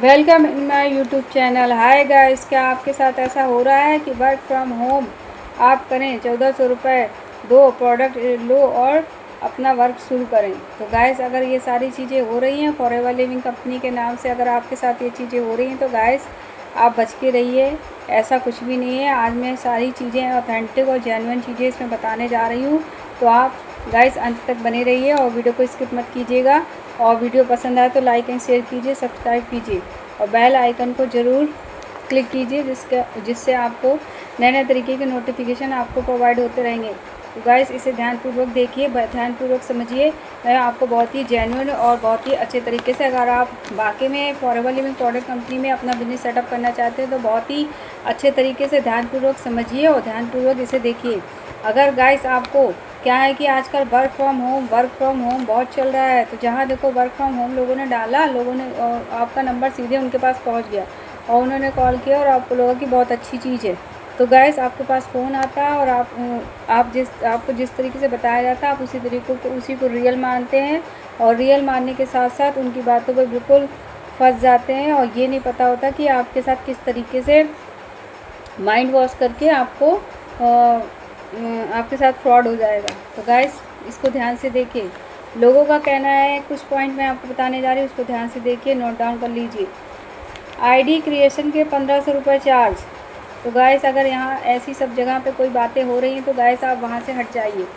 Welcome in my YouTube channel. Hi guys, क्या आपके साथ ऐसा हो रहा है कि वर्क फ्रॉम होम आप करें, 1400 रुपये दो प्रोडक्ट लो और अपना वर्क शुरू करें। तो गाइस, अगर ये सारी चीज़ें हो रही हैं फॉरएवर लिविंग कंपनी के नाम से, अगर आपके साथ ये चीज़ें हो रही हैं तो गाइस आप बच के रहिए। ऐसा कुछ भी नहीं है। आज मैं सारी चीज़ें ऑथेंटिक और जेन्युइन चीज़ें इसमें बताने जा रही हूँ, तो आप गाइस अंत तक बने रहिए और वीडियो को स्किप मत कीजिएगा। और वीडियो पसंद आए तो लाइक एंड शेयर कीजिए, सब्सक्राइब कीजिए और बेल आइकन को ज़रूर क्लिक कीजिए, जिससे आपको नए नए तरीके के नोटिफिकेशन आपको प्रोवाइड होते रहेंगे। तो गाइस, इसे ध्यानपूर्वक देखिए, ध्यानपूर्वक समझिए। मैं आपको बहुत ही जेन्युइन और बहुत ही अच्छे तरीके से, अगर आप वाकई में फॉरएवर लिविंग प्रोडक्ट कंपनी में अपना बिजनेस सेटअप करना चाहते हैं तो बहुत ही अच्छे तरीके से ध्यानपूर्वक समझिए और ध्यानपूर्वक इसे देखिए। अगर गाइस आपको क्या है कि आजकल वर्क फ्रॉम होम बहुत चल रहा है, तो जहाँ देखो वर्क फ्रॉम होम लोगों ने डाला, लोगों ने आपका नंबर सीधे उनके पास पहुँच गया और उन्होंने कॉल किया और आपको लगा कि बहुत अच्छी चीज़ है। तो गैस आपके पास फ़ोन आता है और आपको जिस तरीके से बताया जाता है आप उसी को रियल मानते हैं और रियल मानने के साथ साथ उनकी बातों पर बिल्कुल फंस जाते हैं और ये नहीं पता होता कि आपके साथ किस तरीके से माइंड वॉश करके आपके साथ फ्रॉड हो जाएगा। तो गाइस, इसको ध्यान से देखिए। लोगों का कहना है, कुछ पॉइंट मैं आपको बताने जा रही हूँ, उसको ध्यान से देखिए, नोट डाउन कर लीजिए। आईडी क्रिएशन के 1500 रुपये चार्ज। तो गाइस, अगर यहाँ ऐसी सब जगह पे कोई बातें हो रही हैं तो गाइस आप वहाँ से हट जाइए।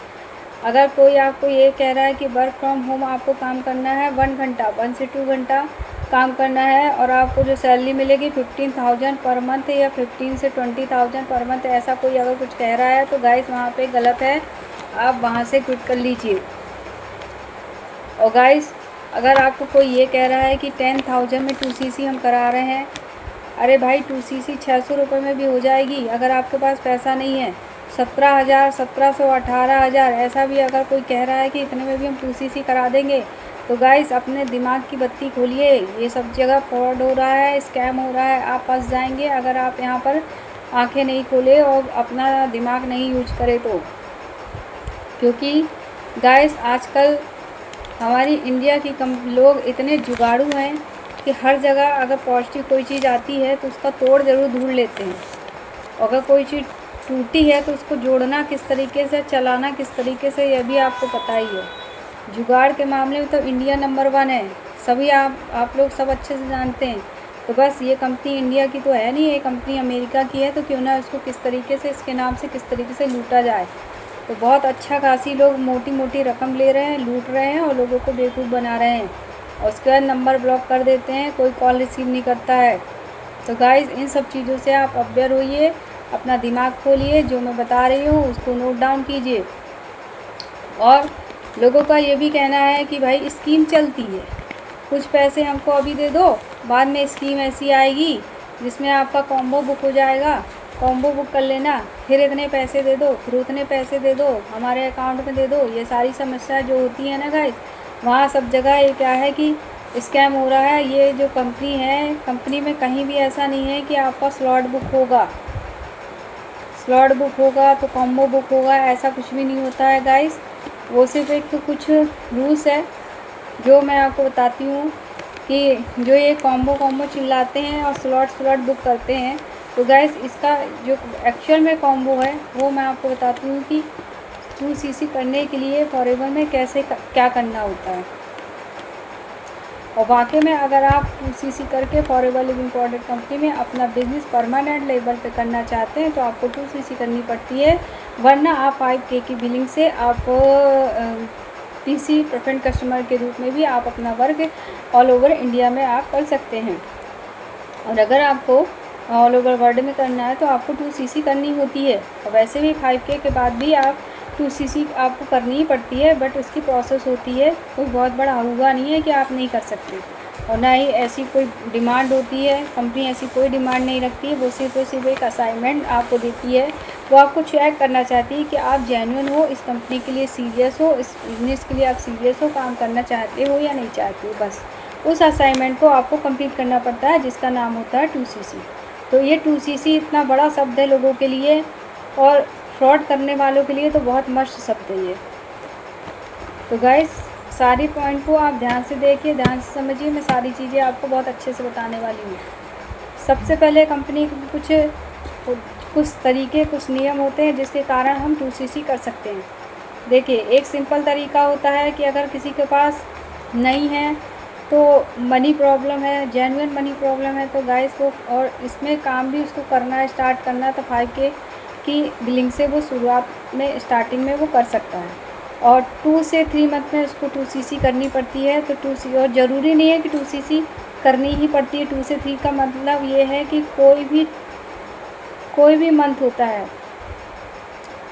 अगर कोई आपको ये कह रहा है कि वर्क फ्रॉम होम आपको काम करना है 1 से 2 घंटा काम करना है और आपको जो सैलरी मिलेगी 15,000 पर मंथ या 15 से 20,000 पर मंथ, ऐसा कोई अगर कुछ कह रहा है तो गाइस वहाँ पे गलत है। आप वहाँ से क्विट कर लीजिए। और गाइस, अगर आपको कोई ये कह रहा है कि 10,000 में 2cc हम करा रहे हैं, अरे भाई 2cc 600 रुपये में भी हो जाएगी। अगर आपके पास पैसा नहीं है, 17,000, 1700, 18,000 ऐसा भी अगर कोई कह रहा है कि इतने में भी हम 2cc करा देंगे, तो गाइस अपने दिमाग की बत्ती खोलिए। ये सब जगह फ्रॉड हो रहा है, स्कैम हो रहा है, आप फंस जाएंगे अगर आप यहाँ पर आंखें नहीं खोले और अपना दिमाग नहीं यूज करें तो। क्योंकि गाइस आजकल हमारी इंडिया की लोग इतने जुगाड़ू हैं कि हर जगह अगर पॉजिटिव कोई चीज़ आती है तो उसका तोड़ ज़रूर ढूंढ लेते हैं। अगर कोई चीज़ टूटी है तो उसको जोड़ना किस तरीके से, चलाना किस तरीके से, यह भी आपको पता ही है। जुगाड़ के मामले में तो इंडिया नंबर 1 है, सभी आप लोग सब अच्छे से जानते हैं। तो बस ये कंपनी इंडिया की तो है नहीं, ये कंपनी अमेरिका की है, तो क्यों ना उसको किस तरीके से, इसके नाम से किस तरीके से लूटा जाए। तो बहुत अच्छा खासी लोग मोटी मोटी रकम ले रहे हैं, लूट रहे हैं और लोगों को बेवकूफ़ बना रहे हैं और उसके बाद नंबर ब्लॉक कर देते हैं, कोई कॉल रिसीव नहीं करता है। तो गाइस, इन सब चीज़ों से आप अवेयर होइए, अपना दिमाग खोलिए, जो मैं बता रही हूँ उसको नोट डाउन कीजिए। और लोगों का ये भी कहना है कि भाई स्कीम चलती है, कुछ पैसे हमको अभी दे दो, बाद में स्कीम ऐसी आएगी जिसमें आपका कॉम्बो बुक हो जाएगा, कॉम्बो बुक कर लेना, फिर इतने पैसे दे दो, फिर उतने पैसे दे दो, हमारे अकाउंट में दे दो। ये सारी समस्या जो होती है ना गाइस, वहाँ सब जगह ये क्या है कि स्कैम हो रहा है। ये जो कंपनी है, कंपनी में कहीं भी ऐसा नहीं है कि आपका स्लॉट बुक होगा तो कॉम्बो बुक होगा, ऐसा कुछ भी नहीं होता है गाइस। वो सिर्फ एक तो कुछ रूल्स है जो मैं आपको बताती हूँ कि जो ये कॉम्बो चिल्लाते हैं और स्लॉट बुक करते हैं, तो गैस इसका जो एक्चुअल में कॉम्बो है वो मैं आपको बताती हूँ कि 2cc करने के लिए फॉरएवर में कैसे क्या करना होता है। और वाकई में अगर आप 2cc करके फॉरएवर लिविंग प्रोडक्ट कंपनी में अपना बिजनेस परमानेंट लेवल पे करना चाहते हैं तो आपको 2cc करनी पड़ती है, वरना आप 5K की बिलिंग से आप PC प्रेफरेंट कस्टमर के रूप में भी आप अपना वर्क ऑल ओवर इंडिया में आप कर सकते हैं। और अगर आपको ऑल ओवर वर्ल्ड में करना है तो आपको 2cc करनी होती है। और वैसे भी 5K के बाद भी आप 2cc आपको करनी ही पड़ती है, बट उसकी प्रोसेस होती है, कोई बहुत बड़ा हुआ नहीं है कि आप नहीं कर सकते। और ना ही ऐसी कोई डिमांड होती है, कंपनी ऐसी कोई डिमांड नहीं रखती है, वो सिर्फ एक असाइनमेंट आपको देती है। वो आपको चेक करना चाहती है कि आप जेन्युइन हो, इस कंपनी के लिए सीरियस हो, इस बिज़नेस के लिए आप सीरियस हो, काम करना चाहते हो या नहीं चाहते हो। बस उस असाइनमेंट को आपको कंप्लीट करना पड़ता है, जिसका नाम होता है 2cc। तो ये 2cc इतना बड़ा शब्द है लोगों के लिए और फ्रॉड करने वालों के लिए तो बहुत मस्त शब्द है ये। तो गाइस, सारी पॉइंट को आप ध्यान से देखिए, ध्यान से समझिए। मैं सारी चीज़ें आपको बहुत अच्छे से बताने वाली हूँ। सबसे पहले कंपनी के कुछ तरीके, कुछ नियम होते हैं जिसके कारण हम 2CC कर सकते हैं। देखिए, एक सिंपल तरीका होता है कि अगर किसी के पास नहीं है तो मनी प्रॉब्लम है, जेन्युइन मनी प्रॉब्लम है, तो गाइस वो और इसमें काम भी उसको करना है, स्टार्ट करना है, तो 5K की बिलिंग से वो शुरुआत में स्टार्टिंग में वो कर सकता है। और 2 से 3 मंथ में उसको 2CC करनी पड़ती है। तो 2CC, और ज़रूरी नहीं है कि 2CC करनी ही पड़ती है। 2 से 3 का मतलब ये है कि कोई भी मंथ होता है,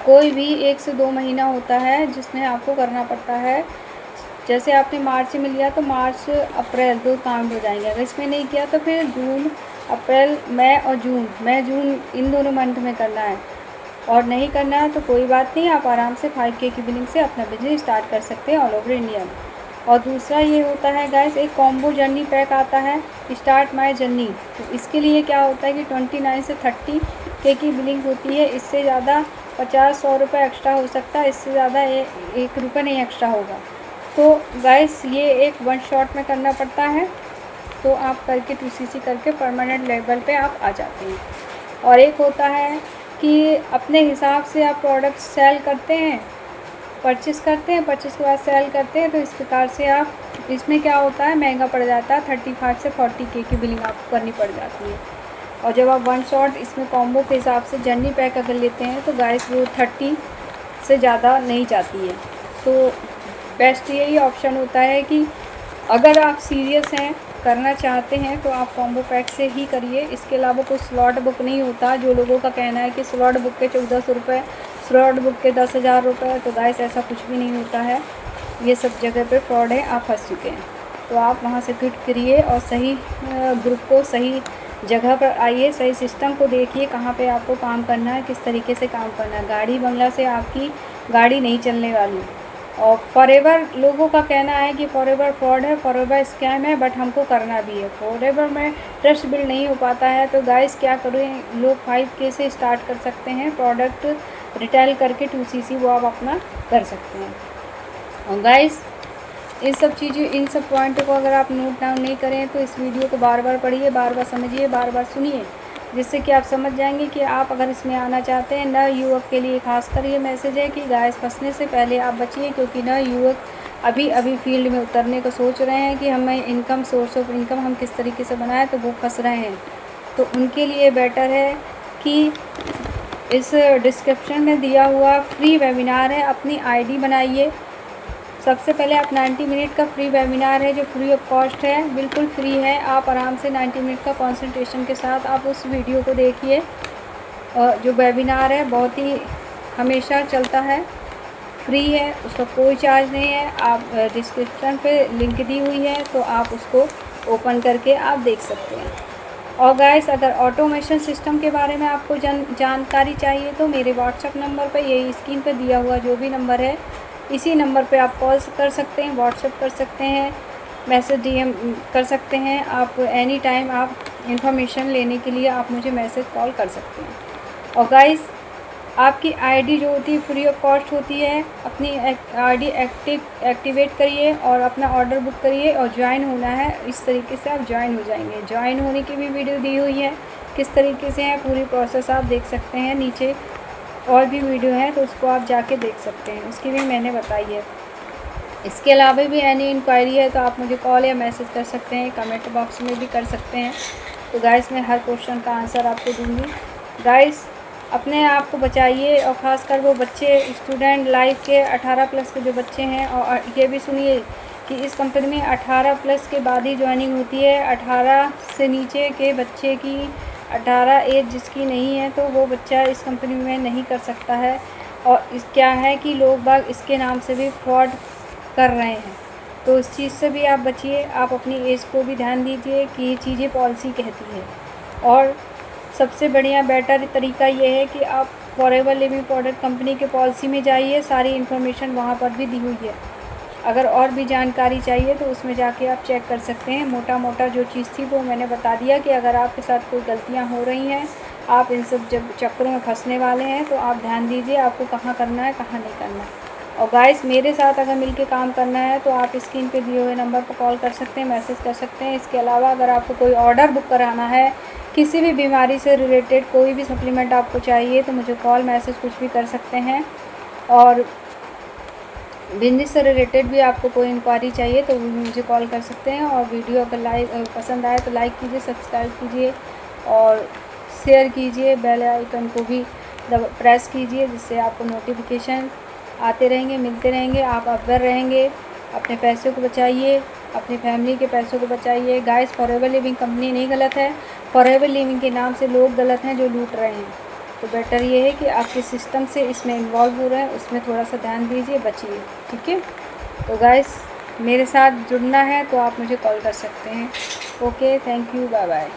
कोई भी 1 से 2 महीना होता है जिसमें आपको करना पड़ता है। जैसे आपने मार्च में लिया तो मार्च अप्रैल 2 काउंट हो जाएंगे। अगर इसमें नहीं किया तो फिर जून, अप्रैल, मई और जून इन दोनों मंथ में करना है। और नहीं करना है तो कोई बात नहीं, आप आराम से 5K की बिलिंग से अपना बिजनेस स्टार्ट कर सकते हैं ऑल ओवर इंडिया में। और दूसरा ये होता है गाइस, एक कॉम्बो जर्नी पैक आता है, स्टार्ट माय जर्नी। तो इसके लिए क्या होता है कि 29 से 30K की बिलिंग होती है। इससे ज़्यादा 50-100 रुपये एक्स्ट्रा हो सकता है, इससे ज़्यादा 1 रुपये नहीं एक्स्ट्रा होगा। तो गाइस ये एक वन शॉट में करना पड़ता है। तो आप करके 2CC करके परमानेंट लेवल पे आप आ जाते हैं। और एक होता है कि अपने हिसाब से आप प्रोडक्ट सेल करते हैं, परचेस करते हैं, परचेस के बाद सेल करते हैं। तो इस प्रकार से आप, इसमें क्या होता है, महंगा पड़ जाता है, 35 से 40K की बिलिंग आपको करनी पड़ जाती है। और जब आप वन शॉट इसमें कॉम्बो के हिसाब से जर्नी पैक अगर लेते हैं तो गाइस वो 30 से ज़्यादा नहीं जाती है। तो बेस्ट यही ऑप्शन होता है कि अगर आप सीरियस हैं, करना चाहते हैं, तो आप कॉम्बो पैक से ही करिए। इसके अलावा कोई स्लॉट बुक नहीं होता। जो लोगों का कहना है कि स्लॉट बुक के 1400 रुपये, स्लॉट बुक के 10,000 रुपये, तो गाइस ऐसा कुछ भी नहीं होता है। ये सब जगह पे फ्रॉड है, आप फंस चुके हैं। तो आप वहाँ से क्विट करिए और सही ग्रुप को, सही जगह पर आइए, सही सिस्टम को देखिए, कहाँ पे आपको काम करना है, किस तरीके से काम करना है। गाड़ी बंगला से आपकी गाड़ी नहीं चलने वाली। और फॉरएवर लोगों का कहना है कि फॉरएवर फ्रॉड है, फॉरएवर स्कैम है, बट हमको करना भी है। फॉरएवर में ट्रस्ट बिल्ड नहीं हो पाता है। तो गाइस क्या करें, लोग 5K से स्टार्ट कर सकते हैं, प्रोडक्ट रिटेल करके 2CC वो आप अपना कर सकते हैं। और गाइस इन सब चीज़ों, इन सब पॉइंटों को अगर आप नोट डाउन नहीं करें तो इस वीडियो को बार बार पढ़िए, बार बार समझिए, बार बार सुनिए, जिससे कि आप समझ जाएंगे कि आप अगर इसमें आना चाहते हैं। नए युवक के लिए खासकर ये मैसेज है कि गाइस फंसने से पहले आप बचिए, क्योंकि नए युवक अभी फील्ड में उतरने को सोच रहे हैं कि हमें इनकम, सोर्स ऑफ इनकम हम किस तरीके से बनाएं, तो वो फंस रहे हैं। तो उनके लिए बेटर है कि इस डिस्क्रिप्शन में दिया हुआ फ्री वेबिनार है, अपनी ID बनाइए। सबसे पहले आप 90 मिनट का फ्री वेबिनार है जो फ्री ऑफ कॉस्ट है, बिल्कुल फ्री है। आप आराम से 90 मिनट का कंसंट्रेशन के साथ आप उस वीडियो को देखिए। और जो वेबिनार है बहुत ही हमेशा चलता है, फ्री है, उसका कोई चार्ज नहीं है। आप डिस्क्रिप्शन पे लिंक दी हुई है, तो आप उसको ओपन करके आप देख सकते हैं। और गाइस अगर ऑटोमेशन सिस्टम के बारे में आपको जानकारी चाहिए तो मेरे व्हाट्सएप नंबर पर, यही स्क्रीन पर दिया हुआ जो भी नंबर है, इसी नंबर पे आप कॉल कर सकते हैं, व्हाट्सएप कर सकते हैं, मैसेज DM कर सकते हैं। आप एनी टाइम आप इंफॉर्मेशन लेने के लिए आप मुझे मैसेज कॉल कर सकते हैं। और गाइस आपकी ID जो होती है फ्री ऑफ कॉस्ट होती है। अपनी ID एक्टिवेट करिए और अपना ऑर्डर बुक करिए और ज्वाइन होना है। इस तरीके से आप ज्वाइन हो जाएंगे। ज्वाइन होने की भी वीडियो दी हुई है, किस तरीके से है पूरी प्रोसेस आप देख सकते हैं। नीचे और भी वीडियो है तो उसको आप जाके देख सकते हैं, उसकी भी मैंने बताई है। इसके अलावा भी एनी इंक्वायरी है तो आप मुझे कॉल या मैसेज कर सकते हैं, कमेंट बॉक्स में भी कर सकते हैं। तो गाइस मैं हर क्वेश्चन का आंसर आपको दूंगी। गाइस अपने आप को बचाइए, और ख़ासकर वो बच्चे, स्टूडेंट लाइफ के 18+ के जो बच्चे हैं। और ये भी सुनिए कि इस कंपनी में 18+ के बाद ही ज्वाइनिंग होती है। 18 से नीचे के बच्चे की, 18 एज जिसकी नहीं है, तो वो बच्चा इस कंपनी में नहीं कर सकता है। और इस क्या है कि लोग बाग इसके नाम से भी फ्रॉड कर रहे हैं। तो इस चीज़ से भी आप बचिए। आप अपनी एज को भी ध्यान दीजिए कि ये चीज़ें पॉलिसी कहती है। और सबसे बढ़िया बेटर तरीका ये है कि आप फॉरएवर लिविंग प्रोडक्ट कंपनी के पॉलिसी में जाइए, सारी इन्फॉर्मेशन वहाँ पर भी दी हुई है। अगर और भी जानकारी चाहिए तो उसमें जाके आप चेक कर सकते हैं। मोटा मोटा जो चीज़ थी वो मैंने बता दिया कि अगर आपके साथ कोई गलतियाँ हो रही हैं, आप इन सब चक्करों में फंसने वाले हैं, तो आप ध्यान दीजिए आपको कहाँ करना है, कहाँ नहीं करना है। और गाइस मेरे साथ अगर मिलके काम करना है तो आप स्क्रीन पे दिए हुए नंबर पर कॉल कर सकते हैं, मैसेज कर सकते हैं। इसके अलावा अगर आपको कोई ऑर्डर बुक कराना है, किसी भी बीमारी से रिलेटेड कोई भी सप्लीमेंट आपको चाहिए तो मुझे कॉल मैसेज कुछ भी कर सकते हैं। और बिजनेस से रिलेटेड भी आपको कोई इंक्वायरी चाहिए तो मुझे कॉल कर सकते हैं। और वीडियो अगर पसंद आए तो लाइक कीजिए, सब्सक्राइब कीजिए और शेयर कीजिए। बेल आइकन को भी प्रेस कीजिए, जिससे आपको नोटिफिकेशन आते रहेंगे, मिलते रहेंगे, आप अवेयर रहेंगे। अपने पैसों को बचाइए, अपनी फैमिली के पैसों को बचाइए। गाइस फॉरएवर लिविंग कंपनी नहीं गलत है, फॉरएवर लिविंग के नाम से लोग गलत हैं जो लूट रहे हैं। तो बेटर ये है कि आपके सिस्टम से इसमें इन्वॉल्व हो रहे हैं, उसमें थोड़ा सा ध्यान दीजिए, बचिए। ठीक है, तो गाइस मेरे साथ जुड़ना है तो आप मुझे कॉल कर सकते हैं। Okay, thank you, bye bye.